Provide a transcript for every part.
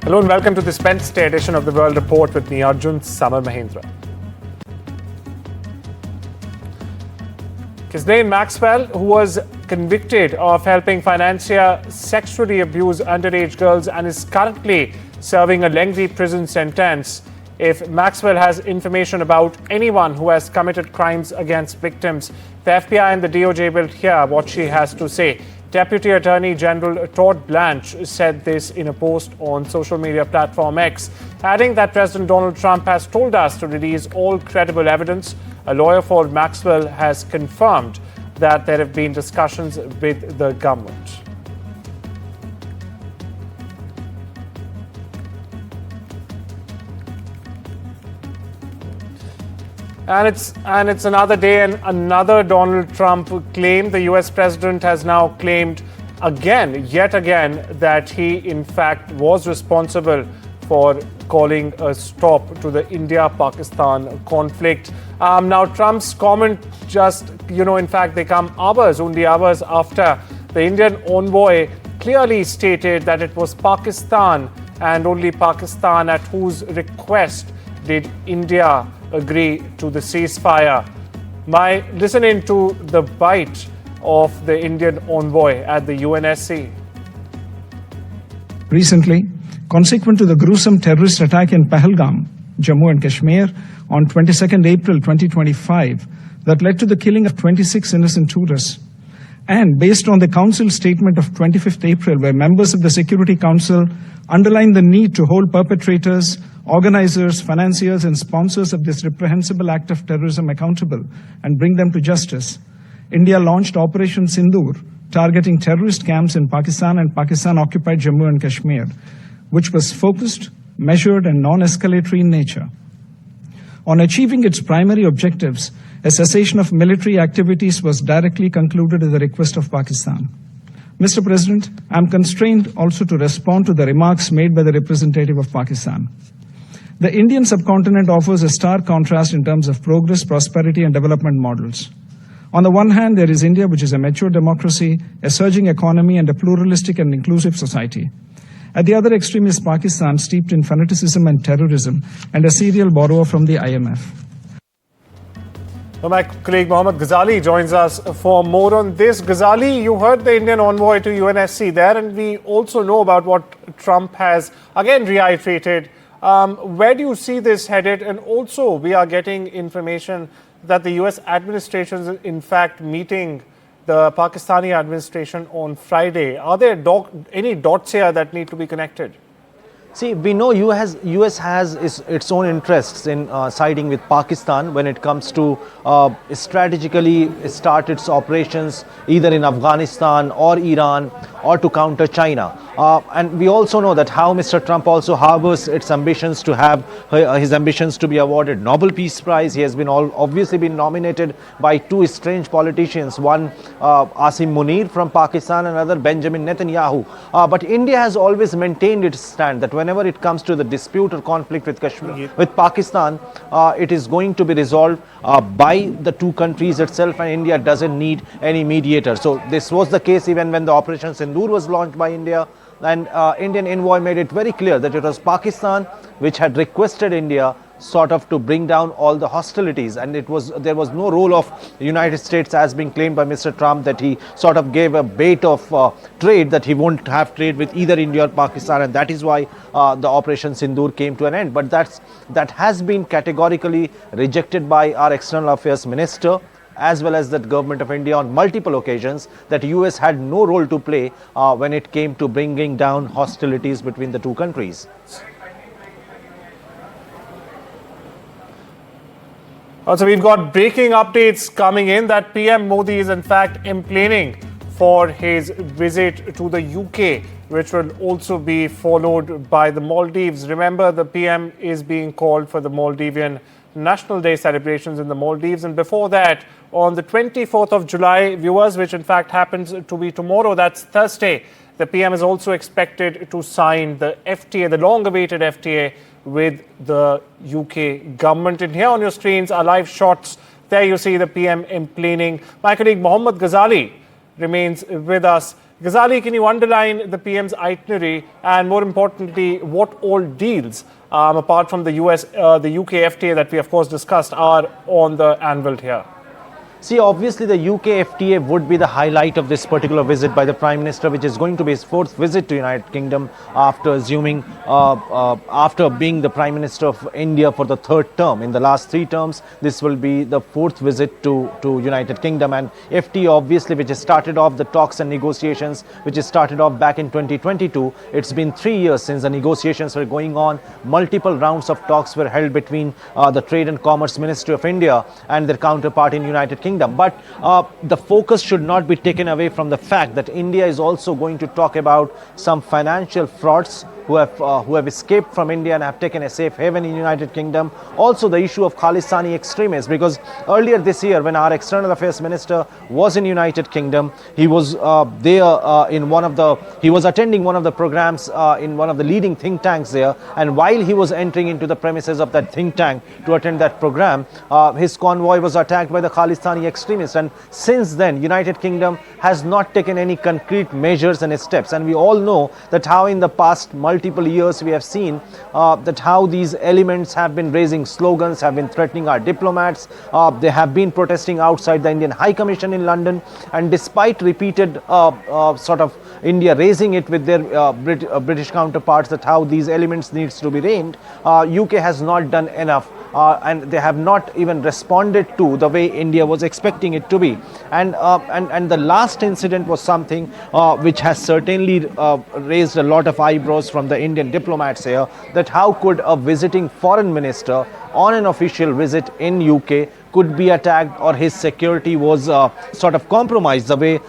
Hello and welcome to this Wednesday edition of the World Report with me, Arjun, Samar, Mahendran. Ghislaine Maxwell, who was convicted of helping financier sexually abuse underage girls and is currently serving a lengthy prison sentence. If Maxwell has information about anyone who has committed crimes against victims, the FBI and the DOJ will hear what she has to say. Deputy Attorney General Todd Blanche said this in a post on social media platform X, adding that President Donald Trump has told us to release all credible evidence. A lawyer for Maxwell has confirmed that there have been discussions with the government. And it's another day and another Donald Trump claim. The US president has now claimed yet again, that he in fact was responsible for calling a stop to the India-Pakistan conflict. Now Trump's comment in fact, they come only hours after the Indian envoy clearly stated that it was Pakistan and only Pakistan at whose request did India agree to the ceasefire. Listen into the bite of the Indian envoy at the UNSC. Recently, consequent to the gruesome terrorist attack in Pahalgam, Jammu and Kashmir, on 22nd April 2025, that led to the killing of 26 innocent tourists, and based on the Council statement of 25th April, where members of the Security Council underlined the need to hold perpetrators, organizers, financiers, and sponsors of this reprehensible act of terrorism accountable and bring them to justice, India launched Operation Sindoor, targeting terrorist camps in Pakistan and Pakistan-occupied Jammu and Kashmir, which was focused, measured, and non-escalatory in nature. On achieving its primary objectives, a cessation of military activities was directly concluded at the request of Pakistan. Mr. President, I am constrained also to respond to the remarks made by the representative of Pakistan. The Indian subcontinent offers a stark contrast in terms of progress, prosperity, and development models. On the one hand, there is India, which is a mature democracy, a surging economy, and a pluralistic and inclusive society. At the other extreme is Pakistan, steeped in fanaticism and terrorism, and a serial borrower from the IMF. Well, my colleague Mohammad Ghazali joins us for more on this. Ghazali, you heard the Indian envoy to UNSC there, and we also know about what Trump has again reiterated. Where do you see this headed? And also, we are getting information that the US administration is in fact meeting the Pakistani administration on Friday. Are there any dots here that need to be connected? See, we know US has its own interests in siding with Pakistan when it comes to strategically start its operations either in Afghanistan or Iran or to counter China. And we also know that how Mr. Trump also harbors its ambitions to have his ambitions to be awarded Nobel Peace Prize. He has been obviously been nominated by two strange politicians, one Asim Munir from Pakistan, another Benjamin Netanyahu. But India has always maintained its stand that whenever it comes to the dispute or conflict with Kashmir, with Pakistan, it is going to be resolved by the two countries itself, and India doesn't need any mediator. So this was the case even when the Operation Sindoor was launched by India. And Indian envoy made it very clear that it was Pakistan which had requested India sort of to bring down all the hostilities, and there was no role of the United States as being claimed by Mr. Trump, that he sort of gave a bait of trade, that he won't have trade with either India or Pakistan, and that is why the Operation Sindoor came to an end. But that has been categorically rejected by our External Affairs Minister as well as the government of India on multiple occasions, that US had no role to play when it came to bringing down hostilities between the two countries. Also, we've got breaking updates coming in that PM Modi is in fact planning for his visit to the UK, which will also be followed by the Maldives. Remember, the PM is being called for the Maldivian National Day celebrations in the Maldives. And before that, on the 24th of July, viewers, which in fact happens to be tomorrow, that's Thursday, the PM is also expected to sign the FTA, the long-awaited FTA with the UK government. And here on your screens are live shots. There you see the PM planning. My colleague Mohammad Ghazali remains with us. Ghazali, can you underline the PM's itinerary and, more importantly, what all deals, apart from the the UK FTA that we of course discussed, are on the anvil here? See, obviously the UK FTA would be the highlight of this particular visit by the Prime Minister, which is going to be his fourth visit to United Kingdom after after being the Prime Minister of India for the third term. In the last 3 terms, this will be the fourth visit to United Kingdom. And FTA, obviously, which has started off the talks and negotiations, which has started off back in 2022. It's been 3 years since the negotiations were going on. Multiple rounds of talks were held between the Trade and Commerce Ministry of India and their counterpart in United Kingdom. But the focus should not be taken away from the fact that India is also going to talk about some financial frauds who have escaped from India and have taken a safe haven in United Kingdom. Also the issue of Khalistani extremists, because earlier this year when our External Affairs Minister was in United Kingdom, he was he was attending one of the programs in one of the leading think tanks there, and while he was entering into the premises of that think tank to attend that program, his convoy was attacked by the Khalistani extremists, and since then United Kingdom has not taken any concrete measures and steps. And we all know that how in the past multiple years we have seen that how these elements have been raising slogans, have been threatening our diplomats. They have been protesting outside the Indian High Commission in London, and despite repeated sort of India raising it with their British counterparts that how these elements needs to be reined, UK has not done enough. And they have not even responded to the way India was expecting it to be. And the last incident was something which has certainly raised a lot of eyebrows from the Indian diplomats here, that how could a visiting foreign minister on an official visit in UK could be attacked, or his security was sort of compromised the way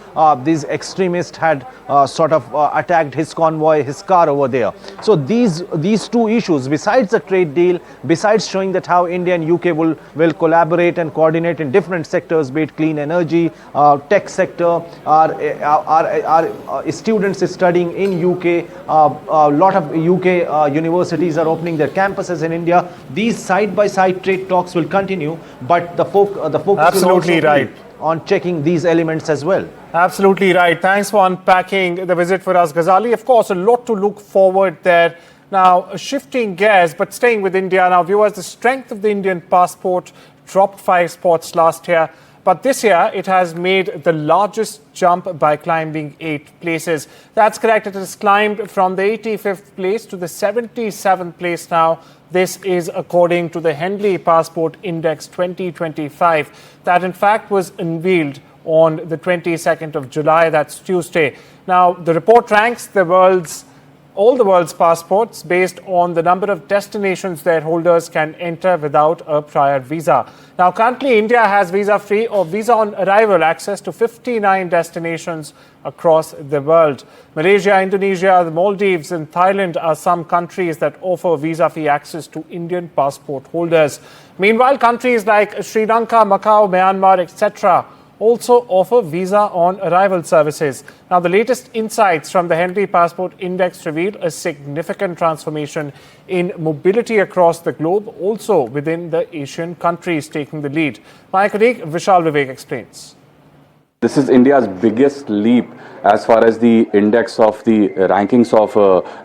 these extremists had sort of attacked his convoy, his car over there. So these two issues, besides the trade deal, besides showing that how India and UK will collaborate and coordinate in different sectors, be it clean energy, tech sector, our students studying in UK, a lot of UK universities are opening their campuses in India. These side-by-side trade talks will continue, but the focus Absolutely will also right. be on checking these elements as well. Absolutely right. Thanks for unpacking the visit for us, Ghazali. Of course, a lot to look forward there. Now, shifting gears, but staying with India now, viewers, the strength of the Indian passport dropped 5 spots last year. But this year, it has made the largest jump by climbing 8 places. That's correct. It has climbed from the 85th place to the 77th place now. This is according to the Henley Passport Index 2025. That, in fact, was unveiled on the 22nd of July. That's Tuesday. Now, the report ranks all the world's passports based on the number of destinations their holders can enter without a prior visa. Now, currently, India has visa-free or visa-on-arrival access to 59 destinations across the world. Malaysia, Indonesia, the Maldives and Thailand are some countries that offer visa-free access to Indian passport holders. Meanwhile, countries like Sri Lanka, Macau, Myanmar, etc. also offer visa-on-arrival services. Now, the latest insights from the Henley Passport Index reveal a significant transformation in mobility across the globe, also within the Asian countries taking the lead. My colleague Vishal Vivek explains. This is India's biggest leap as far as the index of the rankings of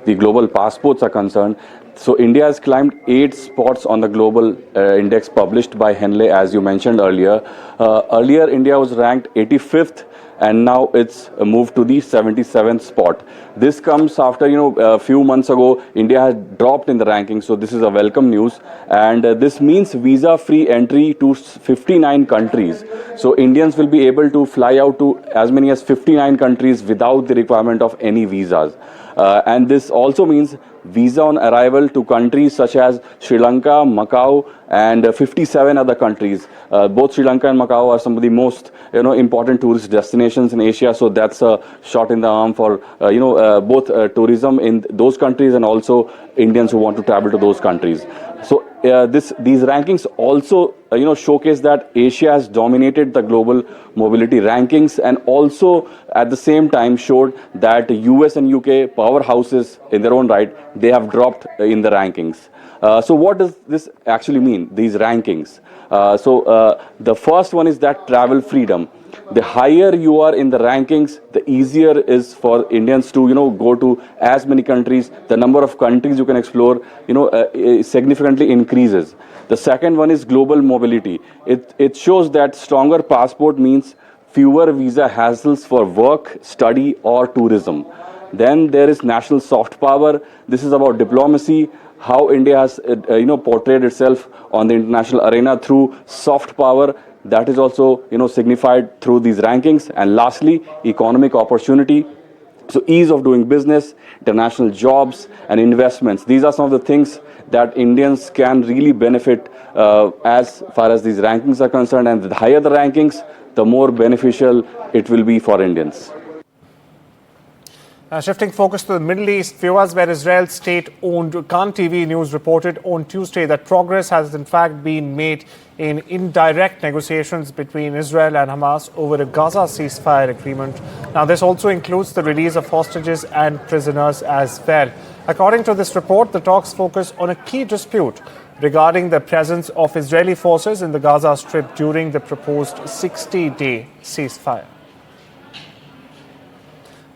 the global passports are concerned. So India has climbed 8 spots on the global index published by Henley, as you mentioned earlier. Earlier, India was ranked 85th, and now it's moved to the 77th spot. This comes after, a few months ago, India has dropped in the ranking. So this is a welcome news. And this means visa-free entry to 59 countries. So Indians will be able to fly out to as many as 59 countries without the requirement of any visas. And this also means visa on arrival to countries such as Sri Lanka, Macau, and 57 other countries. Both Sri Lanka and Macau are some of the most important tourist destinations in Asia. So that's a shot in the arm for both tourism in those countries and also Indians who want to travel to those countries. So these rankings also showcase that Asia has dominated the global mobility rankings, and also at the same time showed that US and UK powerhouses in their own right, they have dropped in the rankings. So what does this actually mean, these rankings? So the first one is that travel freedom. The higher you are in the rankings, the easier is for Indians to, go to as many countries. The number of countries you can explore, significantly increases. The second one is global mobility. It shows that stronger passport means fewer visa hassles for work, study, or tourism. Then there is national soft power. This is about diplomacy, how India has, portrayed itself on the international arena through soft power. That is also, signified through these rankings. And lastly, economic opportunity. So ease of doing business, international jobs, and investments. These are some of the things that Indians can really benefit as far as these rankings are concerned. And the higher the rankings, the more beneficial it will be for Indians. Shifting focus to the Middle East, viewers, where Israel's state-owned Khan TV News reported on Tuesday that progress has in fact been made in indirect negotiations between Israel and Hamas over a Gaza ceasefire agreement. Now, this also includes the release of hostages and prisoners as well. According to this report, the talks focus on a key dispute regarding the presence of Israeli forces in the Gaza Strip during the proposed 60-day ceasefire.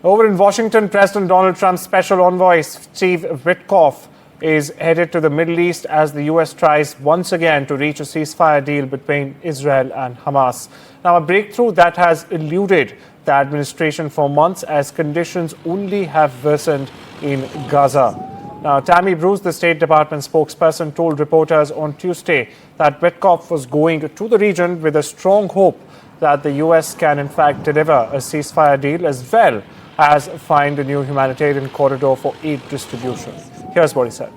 Over in Washington, President Donald Trump's special envoy, Steve Witkoff, is headed to the Middle East as the U.S. tries once again to reach a ceasefire deal between Israel and Hamas. Now, a breakthrough that has eluded the administration for months as conditions only have worsened in Gaza. Now, Tammy Bruce, the State Department spokesperson, told reporters on Tuesday that Witkoff was going to the region with a strong hope that the U.S. can in fact deliver a ceasefire deal as well as find a new humanitarian corridor for aid distribution. Here's what he said.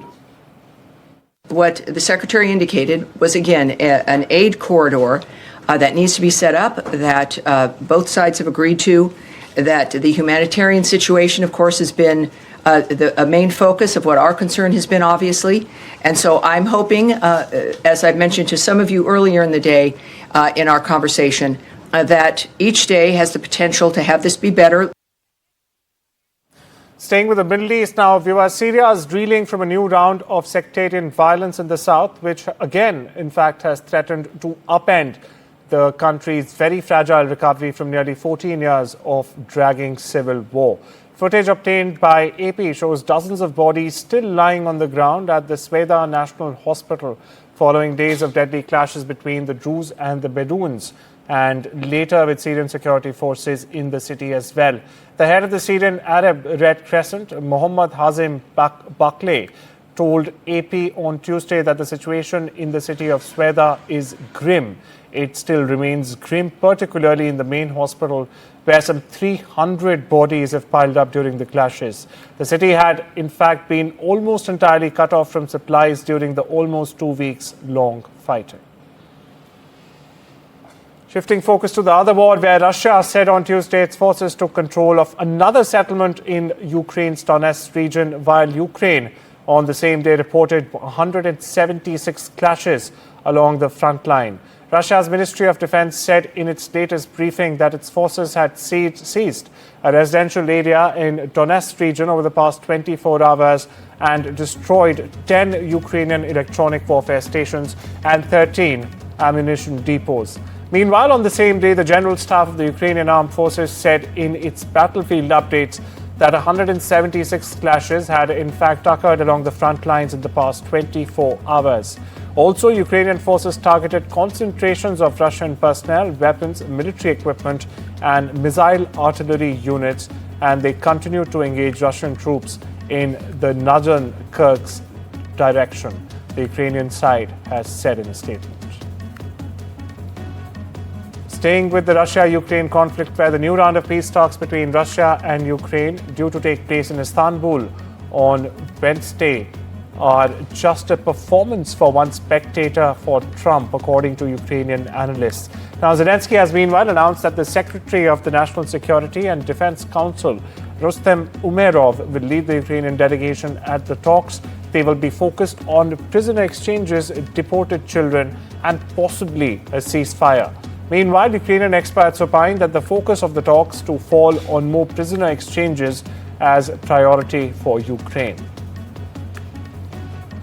What the Secretary indicated was, again, an aid corridor that needs to be set up, that both sides have agreed to, that the humanitarian situation, of course, has been a main focus of what our concern has been, obviously. And so I'm hoping, as I've mentioned to some of you earlier in the day in our conversation, that each day has the potential to have this be better. Staying with the Middle East now, viewers, Syria is reeling from a new round of sectarian violence in the south, which again, in fact, has threatened to upend the country's very fragile recovery from nearly 14 years of dragging civil war. Footage obtained by AP shows dozens of bodies still lying on the ground at the Sweda National Hospital following days of deadly clashes between the Druze and the Bedouins, and later with Syrian security forces in the city as well. The head of the Syrian Arab Red Crescent, Mohammed Hazim Bakley, told AP on Tuesday that the situation in the city of Sweda is grim. It still remains grim, particularly in the main hospital, where some 300 bodies have piled up during the clashes. The city had, in fact, been almost entirely cut off from supplies during the almost 2 weeks long fighting. Shifting focus to the other war, where Russia said on Tuesday its forces took control of another settlement in Ukraine's Donetsk region, while Ukraine on the same day reported 176 clashes along the front line. Russia's Ministry of Defense said in its latest briefing that its forces had seized a residential area in Donetsk region over the past 24 hours and destroyed 10 Ukrainian electronic warfare stations and 13 ammunition depots. Meanwhile, on the same day, the General Staff of the Ukrainian Armed Forces said in its battlefield updates that 176 clashes had in fact occurred along the front lines in the past 24 hours. Also, Ukrainian forces targeted concentrations of Russian personnel, weapons, military equipment, and missile artillery units, and they continue to engage Russian troops in the northern Kursk direction, the Ukrainian side has said in a statement. Staying with the Russia-Ukraine conflict, where the new round of peace talks between Russia and Ukraine, due to take place in Istanbul on Wednesday, are just a performance for one spectator for Trump, according to Ukrainian analysts. Now, Zelensky has meanwhile announced that the Secretary of the National Security and Defense Council, Rustem Umerov, will lead the Ukrainian delegation at the talks. They will be focused on prisoner exchanges, deported children, and possibly a ceasefire. Meanwhile, Ukrainian experts opine that the focus of the talks to fall on more prisoner exchanges as a priority for Ukraine.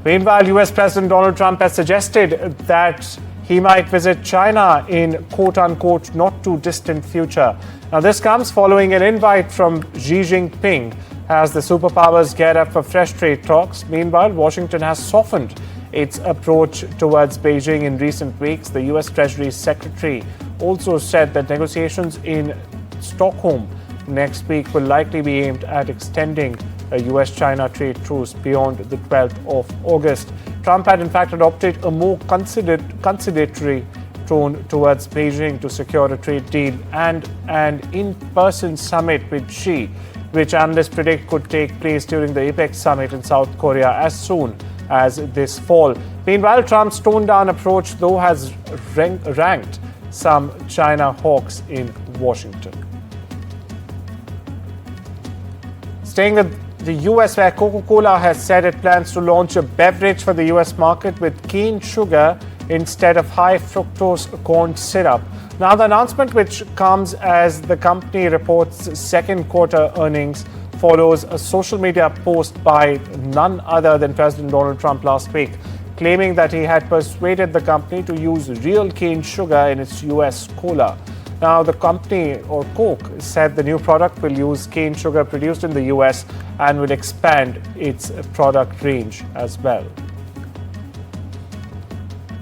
Meanwhile, US President Donald Trump has suggested that he might visit China in quote-unquote not too distant future. Now this comes following an invite from Xi Jinping as the superpowers gear up for fresh trade talks. Meanwhile, Washington has softened its approach towards Beijing in recent weeks. The US Treasury Secretary also said that negotiations in Stockholm next week will likely be aimed at extending a US-China trade truce beyond the 12th of August. Trump had in fact adopted a more conciliatory tone towards Beijing to secure a trade deal and an in-person summit with Xi, which analysts predict could take place during the APEC summit in South Korea as soon as this fall. Meanwhile, Trump's toned-down approach, though, has ranked some China hawks in Washington. Staying with the US, where Coca-Cola has said it plans to launch a beverage for the US market with cane sugar instead of high fructose corn syrup. Now, the announcement, which comes as the company reports second quarter earnings, follows a social media post by none other than President Donald Trump last week, claiming that he had persuaded the company to use real cane sugar in its US cola. Now, the company, or Coke, said the new product will use cane sugar produced in the US and will expand its product range as well.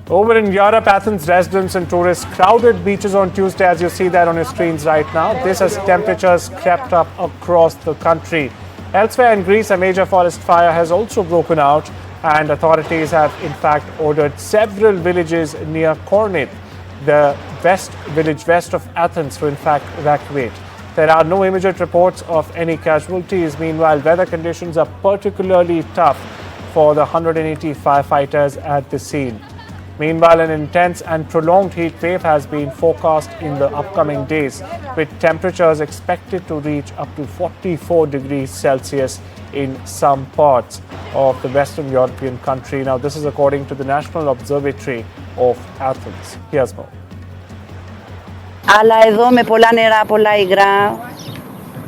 Over in Europe, Athens residents and tourists crowded beaches on Tuesday, as you see that on your screens right now. This as temperatures crept up across the country. Elsewhere in Greece, a major forest fire has also broken out, and authorities have in fact ordered several villages near Kornith, the village west of Athens, to in fact evacuate. There are no immediate reports of any casualties. Meanwhile, weather conditions are particularly tough for the 180 firefighters at the scene. Meanwhile, an intense and prolonged heat wave has been forecast in the upcoming days, with temperatures expected to reach up to 44 degrees Celsius in some parts of the Western European country. Now, this is according to the National Observatory of Athens. Here's more. Αλλά εδώ με πολλά νερά, πολλά υγρά,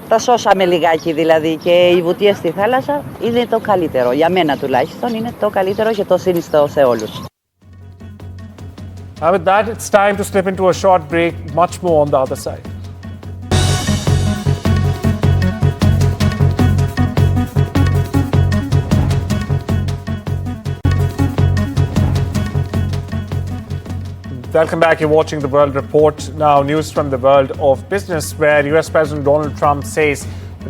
τα σώσαμε λιγάκι δηλαδή και οι βουτιές στη θάλασσα είναι το καλύτερο. Για μένα τουλάχιστον είναι το καλύτερο και το συνιστώ σε όλους. With that, it's time to slip into a short break. Much more on the other side. Welcome back. You're watching The World Report. Now, news from the world of business, where US President Donald Trump says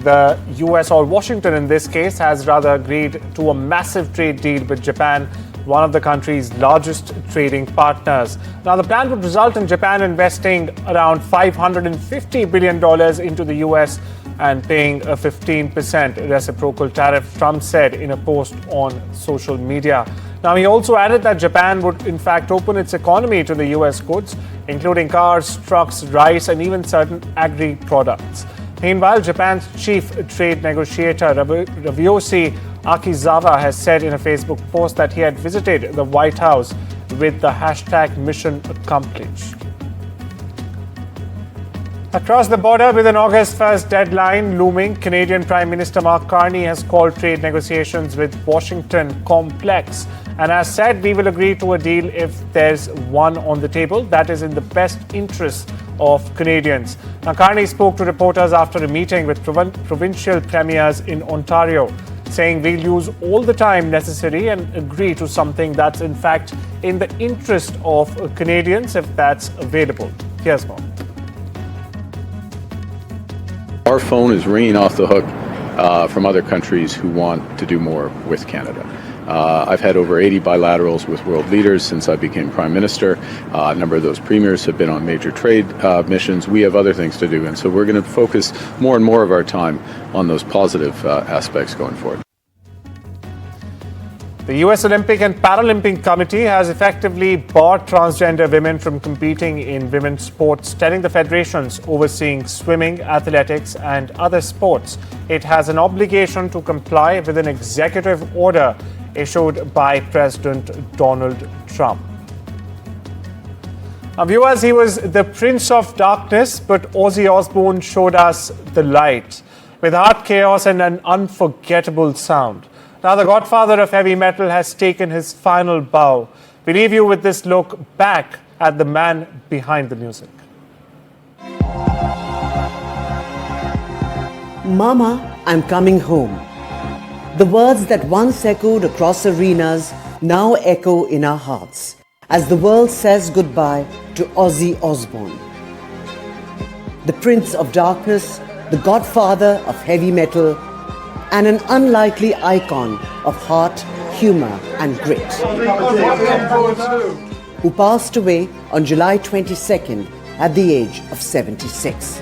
the US, or Washington in this case, has rather agreed to a massive trade deal with Japan, one of the country's largest trading partners. Now, the plan would result in Japan investing around $550 billion into the US and paying a 15% reciprocal tariff, Trump said in a post on social media. Now, he also added that Japan would in fact open its economy to the US goods, including cars, trucks, rice, and even certain agri products. Meanwhile, Japan's chief trade negotiator, Ryoshi Akizawa, has said in a Facebook post that he had visited the White House with the hashtag mission accomplished. Across the border, with an August 1st deadline looming, Canadian Prime Minister Mark Carney has called trade negotiations with Washington complex and has said, "We will agree to a deal if there's one on the table that is in the best interest of Canadians." Now, Carney spoke to reporters after a meeting with provincial premiers in Ontario, saying, "We'll use all the time necessary and agree to something that's in fact in the interest of Canadians if that's available." Here's more. Our phone is ringing off the hook from other countries who want to do more with Canada. I've had over 80 bilaterals with world leaders since I became Prime Minister. A number of those premiers have been on major trade missions. We have other things to do, and so we're going to focus more and more of our time on those positive aspects going forward. The US Olympic and Paralympic Committee has effectively barred transgender women from competing in women's sports, telling the federations overseeing swimming, athletics, and other sports it has an obligation to comply with an executive order issued by President Donald Trump. Now, viewers, he was the Prince of Darkness, but Ozzy Osbourne showed us the light with hard chaos and an unforgettable sound. Now, the godfather of heavy metal has taken his final bow. We leave you with this look back at the man behind the music. Mama, I'm coming home. The words that once echoed across arenas now echo in our hearts as the world says goodbye to Ozzy Osbourne. The Prince of Darkness, the godfather of heavy metal, and an unlikely icon of heart, humor, and grit, who passed away on July 22nd at the age of 76.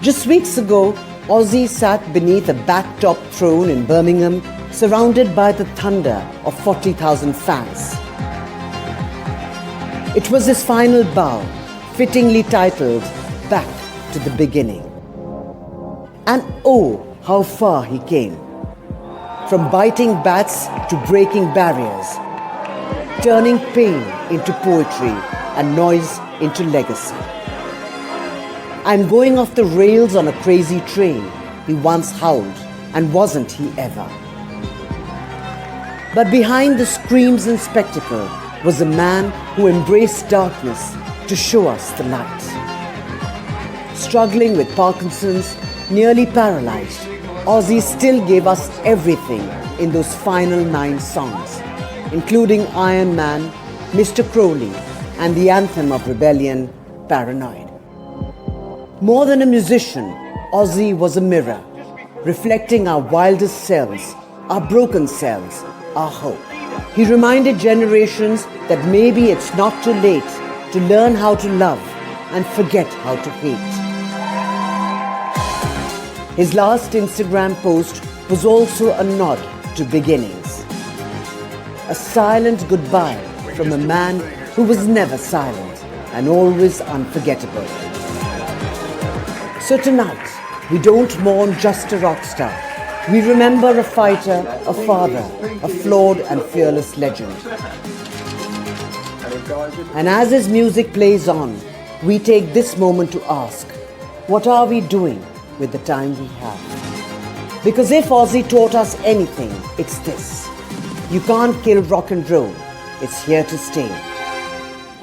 Just weeks ago, Ozzy sat beneath a back-top throne in Birmingham, surrounded by the thunder of 40,000 fans. It was his final bow, fittingly titled Back to the Beginning. And oh, how far he came. From biting bats to breaking barriers, turning pain into poetry and noise into legacy. I'm going off the rails on a crazy train, he once howled, and wasn't he ever? But behind the screams and spectacle was a man who embraced darkness to show us the light. Struggling with Parkinson's, nearly paralyzed, Ozzy still gave us everything in those final 9 songs, including Iron Man, Mr. Crowley, and the anthem of rebellion, Paranoid. More than a musician, Ozzy was a mirror, reflecting our wildest selves, our broken selves, our hope. He reminded generations that maybe it's not too late to learn how to love and forget how to hate. His last Instagram post was also a nod to beginnings. A silent goodbye from a man who was never silent and always unforgettable. So tonight, we don't mourn just a rock star. We remember a fighter, a father, a flawed and fearless legend. And as his music plays on, we take this moment to ask, what are we doing with the time we have? Because if Ozzy taught us anything, it's this. You can't kill rock and roll. It's here to stay.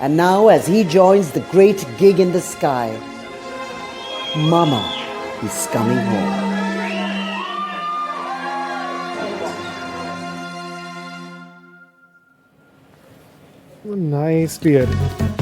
And now as he joins the great gig in the sky, Mama is coming home. Nicely edited.